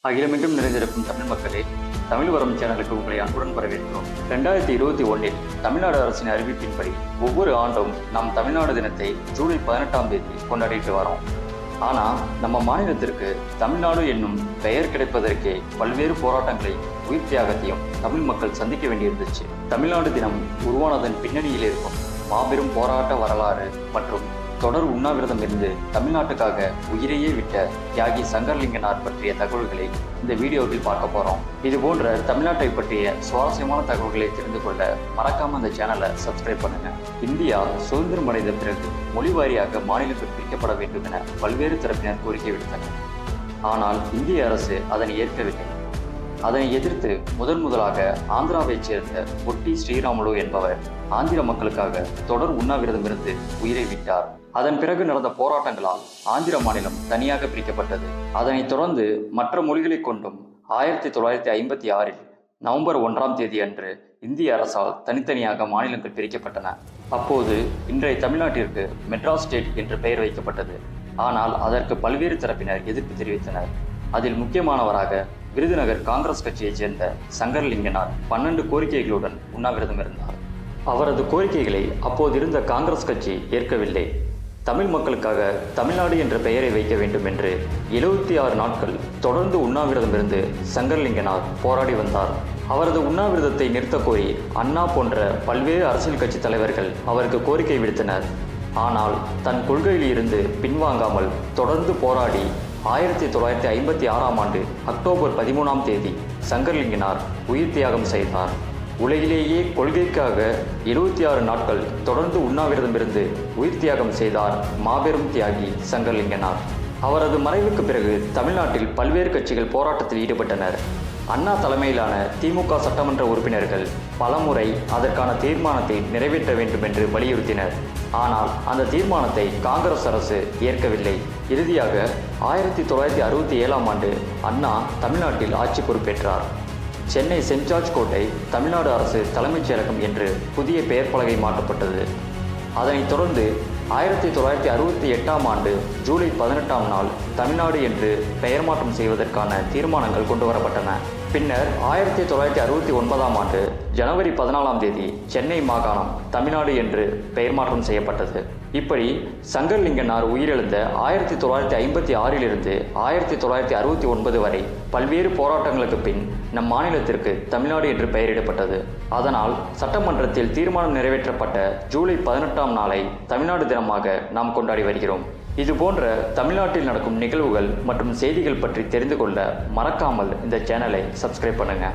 அகிலமெங்கும் நிறைந்திருக்கும் தமிழ் மக்களே, தமிழ் வரம் சேனலுக்கு உங்களை அன்புடன் வரவேற்கிறோம். 2021 தமிழ்நாடு அரசின் அறிவிப்பின்படி ஒவ்வொரு ஆண்டும் நாம் தமிழ்நாடு தினத்தை ஜூலை 18ஆம் தேதி கொண்டாடிட்டு வரோம். ஆனால் நம்ம மாநிலத்திற்கு தமிழ்நாடு என்னும் பெயர் கிடைப்பதற்கே பல்வேறு போராட்டங்களை உயிர் தியாகத்தையும் தமிழ் மக்கள் சந்திக்க வேண்டியிருந்துச்சு. தமிழ்நாடு தினம் உருவானதன் பின்னணியில் இருக்கும் மாபெரும் போராட்ட வரலாறு மற்றும் தொடர் உண்ணாவிரதம் இருந்து தமிழ்நாட்டுக்காக உயிரையே விட்ட தியாகி சங்கர்லிங்கனார் பற்றிய தகவல்களை இந்த வீடியோவில் பார்க்க போறோம். இது போன்ற தமிழ்நாட்டை பற்றிய சுவாரஸ்யமான தகவல்களை தெரிந்து கொள்ள மறக்காம அந்த சேனலை சப்ஸ்கிரைப் பண்ணுங்க. இந்தியா சுதந்திரம் அடைந்த பிறகு மொழி வாரியாக மாநிலங்கள் பிரிக்கப்பட வேண்டும் என பல்வேறு தரப்பினர் கோரிக்கை விடுத்தனர். ஆனால் இந்திய அரசு அதனை ஏற்கவில்லை. அதனை எதிர்த்து முதலாக ஆந்திராவைச் சேர்ந்த பொட்டி ஸ்ரீராமுலு என்பவர் ஆந்திர மக்களுக்காக தொடர் உண்ணாவிரதம் இருந்து உயிரை விட்டார். அதன் பிறகு நடந்த போராட்டங்களால் ஆந்திர மாநிலம் தனியாக பிரிக்கப்பட்டது. அதனைத் தொடர்ந்து மற்ற மொழிகளை கொண்டும் 1956 நவம்பர் 1ஆம் தேதி அன்று இந்திய அரசால் தனித்தனியாக மாநிலங்கள் பிரிக்கப்பட்டன. அப்போது இன்றைய தமிழ்நாட்டிற்கு மெட்ராஸ் ஸ்டேட் என்று பெயர் வைக்கப்பட்டது. ஆனால் அதற்கு பல்வேறு தரப்பினர் எதிர்ப்பு தெரிவித்தனர். அதில் முக்கியமானவராக விருதுநகர் காங்கிரஸ் கட்சியைச் சேர்ந்த சங்கர்லிங்கனார் 12 கோரிக்கைகளுடன் உண்ணாவிரதம் இருந்தார். அவரது கோரிக்கைகளை அப்போது இருந்த காங்கிரஸ் கட்சி ஏற்கவில்லை. தமிழ் மக்களுக்காக தமிழ்நாடு என்ற பெயரை வைக்க வேண்டும் என்று 76 நாட்கள் தொடர்ந்து உண்ணாவிரதம் இருந்து சங்கர்லிங்கனார் போராடி வந்தார். அவரது உண்ணாவிரதத்தை நிறுத்த கோரி அண்ணா போன்ற பல்வேறு அரசியல் கட்சி தலைவர்கள் அவருக்கு கோரிக்கை விடுத்தனர். ஆனால் தன் கொள்கையில் இருந்து பின்வாங்காமல் தொடர்ந்து போராடி 1956ஆம் ஆண்டு அக்டோபர் 13ஆம் தேதி சங்கர்லிங்கனார் உயிர் தியாகம் செய்தார். உலகிலேயே கொள்கைக்காக 76 நாட்கள் தொடர்ந்து உண்ணாவிரதம் இருந்து உயிர் தியாகம் செய்தார் மாபெரும் தியாகி சங்கர்லிங்கனார். அவரது மறைவுக்கு பிறகு தமிழ்நாட்டில் பல்வேறு கட்சிகள் போராட்டத்தில் ஈடுபட்டனர். அண்ணா தலைமையிலான திமுக சட்டமன்ற உறுப்பினர்கள் பலமுறை அதற்கான தீர்மானத்தை நிறைவேற்ற வேண்டும் என்று வலியுறுத்தினர். ஆனால் அந்த தீர்மானத்தை காங்கிரஸ் அரசு ஏற்கவில்லை. இறுதியாக 1967ஆம் ஆண்டு அண்ணா தமிழ்நாட்டில் ஆட்சி பொறுப்பேற்றார். சென்னை சென்ட் ஜார்ஜ் கோட்டை தமிழ்நாடு அரசு தலைமைச் செயலகம் என்று புதிய பெயர் பலகை மாற்றப்பட்டது. அதனைத் தொடர்ந்து 1968ஆம் ஆண்டு ஜூலை 18ஆம் நாள் தமிழ்நாடு என்று பெயர் மாற்றம் செய்வதற்கான தீர்மானங்கள் கொண்டு வரப்பட்டன. பின்னர் 1969ஆம் ஆண்டு ஜனவரி 14ஆம் தேதி சென்னை மாகாணம் தமிழ்நாடு என்று பெயர் மாற்றம் செய்யப்பட்டது. இப்படி சங்கர்லிங்கனார் உயிரிழந்த 1956 1969 வரை பல்வேறு போராட்டங்களுக்கு பின் நம் மாநிலத்திற்கு தமிழ்நாடு என்று பெயரிடப்பட்டது. அதனால் சட்டமன்றத்தில் தீர்மானம் நிறைவேற்றப்பட்ட ஜூலை 18ஆம் நாளை தமிழ்நாடு தினமாக நாம் கொண்டாடி வருகிறோம். இது போன்ற தமிழ்நாட்டில் நடக்கும் நிகழ்வுகள் மற்றும் செய்திகள் பற்றி தெரிந்து கொள்ள மறக்காமல் இந்த சேனலை சப்ஸ்கிரைப் பண்ணுங்க.